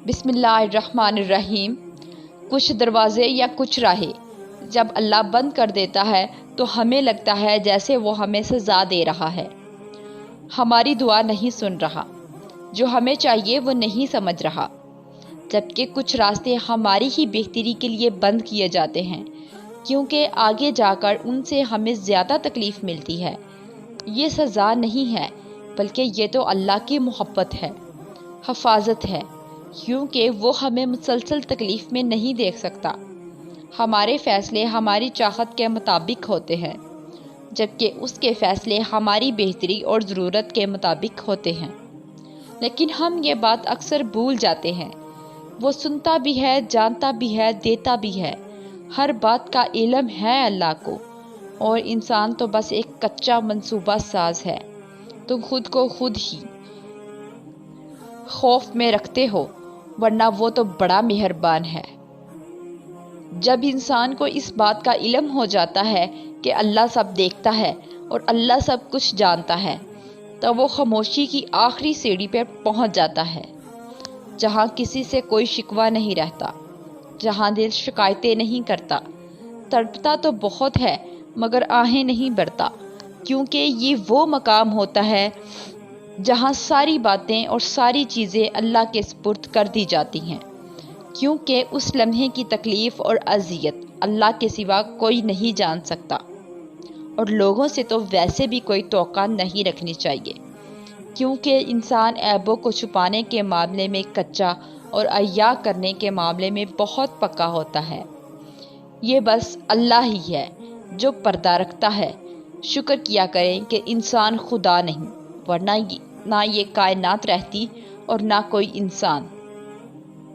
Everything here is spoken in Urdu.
بسم اللہ الرحمن الرحیم۔ کچھ دروازے یا کچھ راہیں جب اللہ بند کر دیتا ہے تو ہمیں لگتا ہے جیسے وہ ہمیں سزا دے رہا ہے، ہماری دعا نہیں سن رہا، جو ہمیں چاہیے وہ نہیں سمجھ رہا۔ جبکہ کچھ راستے ہماری ہی بہتری کے لیے بند کیے جاتے ہیں، کیونکہ آگے جا کر ان سے ہمیں زیادہ تکلیف ملتی ہے۔ یہ سزا نہیں ہے، بلکہ یہ تو اللہ کی محبت ہے، حفاظت ہے، کیونکہ وہ ہمیں مسلسل تکلیف میں نہیں دیکھ سکتا۔ ہمارے فیصلے ہماری چاہت کے مطابق ہوتے ہیں، جبکہ اس کے فیصلے ہماری بہتری اور ضرورت کے مطابق ہوتے ہیں۔ لیکن ہم یہ بات اکثر بھول جاتے ہیں۔ وہ سنتا بھی ہے، جانتا بھی ہے، دیتا بھی ہے، ہر بات کا علم ہے اللہ کو، اور انسان تو بس ایک کچا منصوبہ ساز ہے۔ تم خود کو خود ہی خوف میں رکھتے ہو، ورنہ وہ تو بڑا مہربان ہے۔ جب انسان کو اس بات کا علم ہو جاتا ہے کہ اللہ سب دیکھتا ہے اور اللہ سب کچھ جانتا ہے، تو وہ خاموشی کی آخری سیڑھی پر پہنچ جاتا ہے، جہاں کسی سے کوئی شکوہ نہیں رہتا، جہاں دل شکایتیں نہیں کرتا۔ تڑپتا تو بہت ہے مگر آہیں نہیں بھرتا، کیونکہ یہ وہ مقام ہوتا ہے جہاں ساری باتیں اور ساری چیزیں اللہ کے سپرد کر دی جاتی ہیں، کیونکہ اس لمحے کی تکلیف اور اذیت اللہ کے سوا کوئی نہیں جان سکتا، اور لوگوں سے تو ویسے بھی کوئی توقع نہیں رکھنی چاہیے، کیونکہ انسان عیبوں کو چھپانے کے معاملے میں کچا اور عیاں کرنے کے معاملے میں بہت پکا ہوتا ہے۔ یہ بس اللہ ہی ہے جو پردہ رکھتا ہے۔ شکر کیا کریں کہ انسان خدا نہیں، ورنہ نہ یہ کائنات رہتی اور نہ کوئی انسان۔